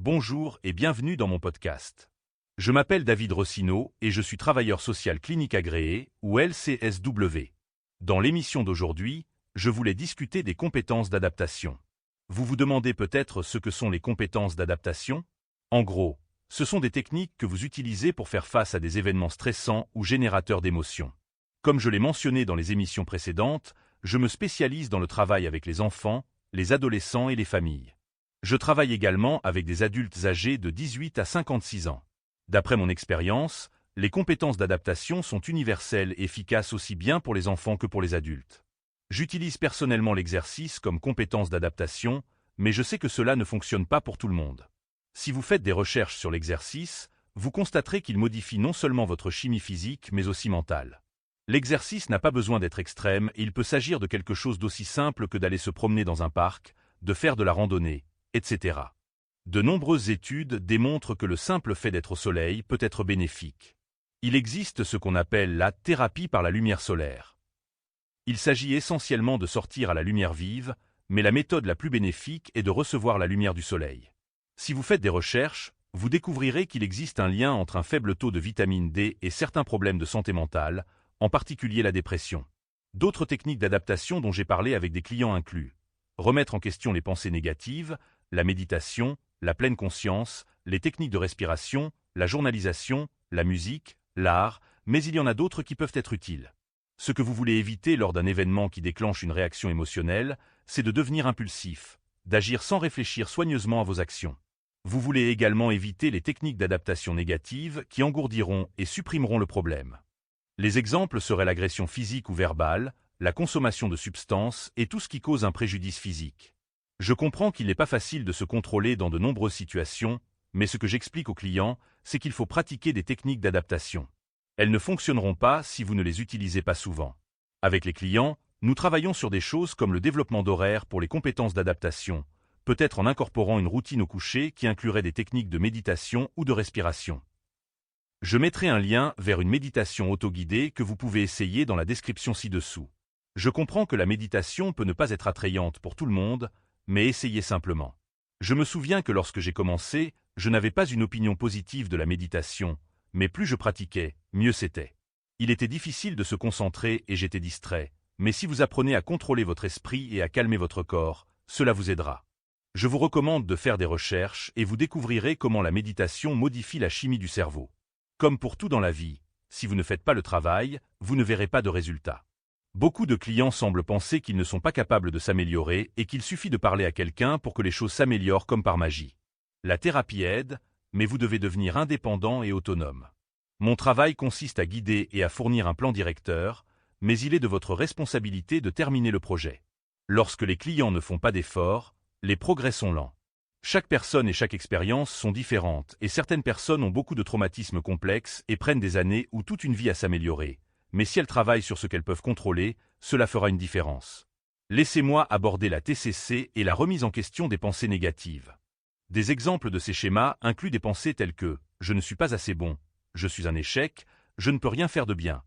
Bonjour et bienvenue dans mon podcast. Je m'appelle David Rossineau et je suis travailleur social clinique agréé, ou LCSW. Dans l'émission d'aujourd'hui, je voulais discuter des compétences d'adaptation. Vous vous demandez peut-être ce que sont les compétences d'adaptation? En gros, ce sont des techniques que vous utilisez pour faire face à des événements stressants ou générateurs d'émotions. Comme je l'ai mentionné dans les émissions précédentes, je me spécialise dans le travail avec les enfants, les adolescents et les familles. Je travaille également avec des adultes âgés de 18 à 56 ans. D'après mon expérience, les compétences d'adaptation sont universelles et efficaces aussi bien pour les enfants que pour les adultes. J'utilise personnellement l'exercice comme compétence d'adaptation, mais je sais que cela ne fonctionne pas pour tout le monde. Si vous faites des recherches sur l'exercice, vous constaterez qu'il modifie non seulement votre chimie physique mais aussi mentale. L'exercice n'a pas besoin d'être extrême et il peut s'agir de quelque chose d'aussi simple que d'aller se promener dans un parc, de faire de la randonnée, etc. De nombreuses études démontrent que le simple fait d'être au soleil peut être bénéfique. Il existe ce qu'on appelle la thérapie par la lumière solaire. Il s'agit essentiellement de sortir à la lumière vive, mais la méthode la plus bénéfique est de recevoir la lumière du soleil. Si vous faites des recherches, vous découvrirez qu'il existe un lien entre un faible taux de vitamine D et certains problèmes de santé mentale, en particulier la dépression. D'autres techniques d'adaptation dont j'ai parlé avec des clients incluent remettre en question les pensées négatives, la méditation, la pleine conscience, les techniques de respiration, la journalisation, la musique, l'art, mais il y en a d'autres qui peuvent être utiles. Ce que vous voulez éviter lors d'un événement qui déclenche une réaction émotionnelle, c'est de devenir impulsif, d'agir sans réfléchir soigneusement à vos actions. Vous voulez également éviter les techniques d'adaptation négatives qui engourdiront et supprimeront le problème. Les exemples seraient l'agression physique ou verbale, la consommation de substances et tout ce qui cause un préjudice physique. Je comprends qu'il n'est pas facile de se contrôler dans de nombreuses situations, mais ce que j'explique aux clients, c'est qu'il faut pratiquer des techniques d'adaptation. Elles ne fonctionneront pas si vous ne les utilisez pas souvent. Avec les clients, nous travaillons sur des choses comme le développement d'horaires pour les compétences d'adaptation, peut-être en incorporant une routine au coucher qui inclurait des techniques de méditation ou de respiration. Je mettrai un lien vers une méditation autoguidée que vous pouvez essayer dans la description ci-dessous. Je comprends que la méditation peut ne pas être attrayante pour tout le monde, mais essayez simplement. Je me souviens que lorsque j'ai commencé, je n'avais pas une opinion positive de la méditation, mais plus je pratiquais, mieux c'était. Il était difficile de se concentrer et j'étais distrait, mais si vous apprenez à contrôler votre esprit et à calmer votre corps, cela vous aidera. Je vous recommande de faire des recherches et vous découvrirez comment la méditation modifie la chimie du cerveau. Comme pour tout dans la vie, si vous ne faites pas le travail, vous ne verrez pas de résultats. Beaucoup de clients semblent penser qu'ils ne sont pas capables de s'améliorer et qu'il suffit de parler à quelqu'un pour que les choses s'améliorent comme par magie. La thérapie aide, mais vous devez devenir indépendant et autonome. Mon travail consiste à guider et à fournir un plan directeur, mais il est de votre responsabilité de terminer le projet. Lorsque les clients ne font pas d'efforts, les progrès sont lents. Chaque personne et chaque expérience sont différentes et certaines personnes ont beaucoup de traumatismes complexes et prennent des années ou toute une vie à s'améliorer. Mais si elles travaillent sur ce qu'elles peuvent contrôler, cela fera une différence. Laissez-moi aborder la TCC et la remise en question des pensées négatives. Des exemples de ces schémas incluent des pensées telles que « je ne suis pas assez bon »,« je suis un échec »,« je ne peux rien faire de bien »,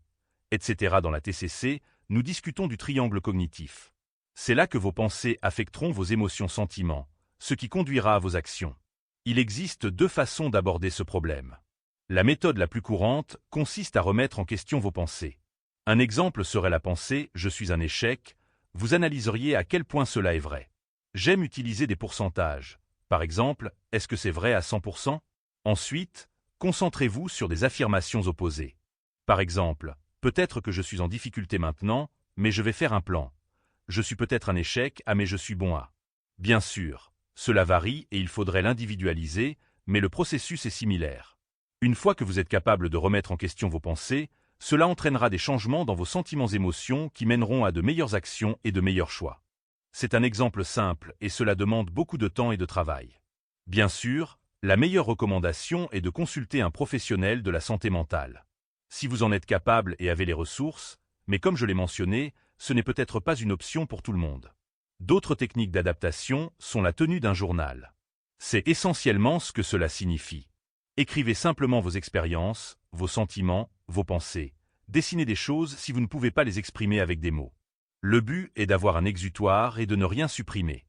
etc. Dans la TCC, nous discutons du triangle cognitif. C'est là que vos pensées affecteront vos émotions-sentiments, ce qui conduira à vos actions. Il existe deux façons d'aborder ce problème. La méthode la plus courante consiste à remettre en question vos pensées. Un exemple serait la pensée « je suis un échec », vous analyseriez à quel point cela est vrai. J'aime utiliser des pourcentages. Par exemple, est-ce que c'est vrai à 100%? Ensuite, concentrez-vous sur des affirmations opposées. Par exemple, peut-être que je suis en difficulté maintenant, mais je vais faire un plan. Je suis peut-être un échec, mais je suis bon à. Bien sûr, cela varie et il faudrait l'individualiser, mais le processus est similaire. Une fois que vous êtes capable de remettre en question vos pensées, cela entraînera des changements dans vos sentiments-émotions qui mèneront à de meilleures actions et de meilleurs choix. C'est un exemple simple et cela demande beaucoup de temps et de travail. Bien sûr, la meilleure recommandation est de consulter un professionnel de la santé mentale. Si vous en êtes capable et avez les ressources, mais comme je l'ai mentionné, ce n'est peut-être pas une option pour tout le monde. D'autres techniques d'adaptation sont la tenue d'un journal. C'est essentiellement ce que cela signifie. Écrivez simplement vos expériences, vos sentiments, vos pensées. Dessinez des choses si vous ne pouvez pas les exprimer avec des mots. Le but est d'avoir un exutoire et de ne rien supprimer.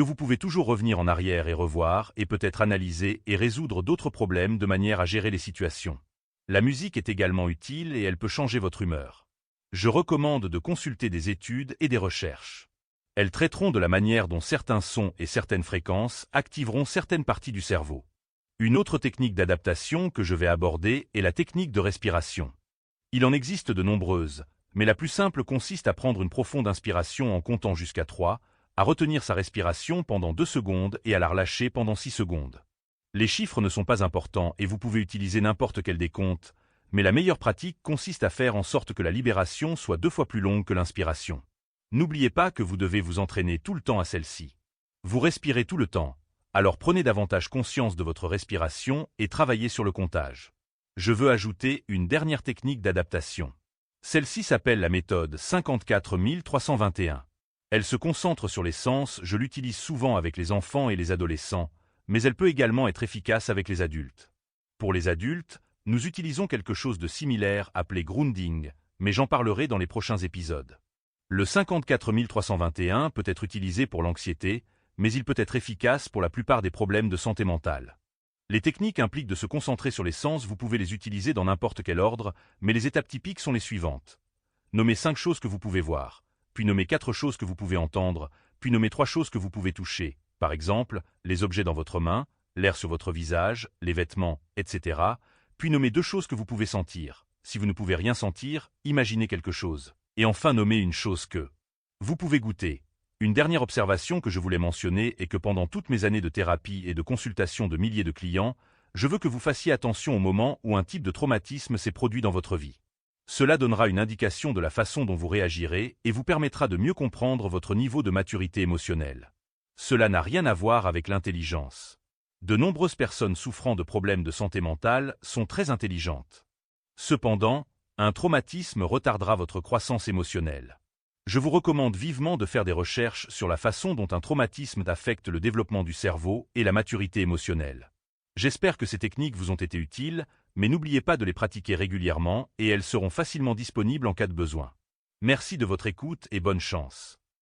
Vous pouvez toujours revenir en arrière et revoir, et peut-être analyser et résoudre d'autres problèmes de manière à gérer les situations. La musique est également utile et elle peut changer votre humeur. Je recommande de consulter des études et des recherches. Elles traiteront de la manière dont certains sons et certaines fréquences activeront certaines parties du cerveau. Une autre technique d'adaptation que je vais aborder est la technique de respiration. Il en existe de nombreuses, mais la plus simple consiste à prendre une profonde inspiration en comptant jusqu'à 3, à retenir sa respiration pendant 2 secondes et à la relâcher pendant 6 secondes. Les chiffres ne sont pas importants et vous pouvez utiliser n'importe quel décompte, mais la meilleure pratique consiste à faire en sorte que la libération soit 2 fois plus longue que l'inspiration. N'oubliez pas que vous devez vous entraîner tout le temps à celle-ci. Vous respirez tout le temps, alors prenez davantage conscience de votre respiration et travaillez sur le comptage. Je veux ajouter une dernière technique d'adaptation. Celle-ci s'appelle la méthode 54321. Elle se concentre sur les sens, je l'utilise souvent avec les enfants et les adolescents, mais elle peut également être efficace avec les adultes. Pour les adultes, nous utilisons quelque chose de similaire appelé grounding, mais j'en parlerai dans les prochains épisodes. Le 54321 peut être utilisé pour l'anxiété, mais il peut être efficace pour la plupart des problèmes de santé mentale. Les techniques impliquent de se concentrer sur les sens, vous pouvez les utiliser dans n'importe quel ordre, mais les étapes typiques sont les suivantes. Nommez 5 choses que vous pouvez voir, puis nommez 4 choses que vous pouvez entendre, puis nommez 3 choses que vous pouvez toucher, par exemple, les objets dans votre main, l'air sur votre visage, les vêtements, etc., puis nommez 2 choses que vous pouvez sentir. Si vous ne pouvez rien sentir, imaginez quelque chose. Et enfin nommez une chose que vous pouvez goûter. Une dernière observation que je voulais mentionner est que pendant toutes mes années de thérapie et de consultation de milliers de clients, je veux que vous fassiez attention au moment où un type de traumatisme s'est produit dans votre vie. Cela donnera une indication de la façon dont vous réagirez et vous permettra de mieux comprendre votre niveau de maturité émotionnelle. Cela n'a rien à voir avec l'intelligence. De nombreuses personnes souffrant de problèmes de santé mentale sont très intelligentes. Cependant, un traumatisme retardera votre croissance émotionnelle. Je vous recommande vivement de faire des recherches sur la façon dont un traumatisme affecte le développement du cerveau et la maturité émotionnelle. J'espère que ces techniques vous ont été utiles, mais n'oubliez pas de les pratiquer régulièrement et elles seront facilement disponibles en cas de besoin. Merci de votre écoute et bonne chance.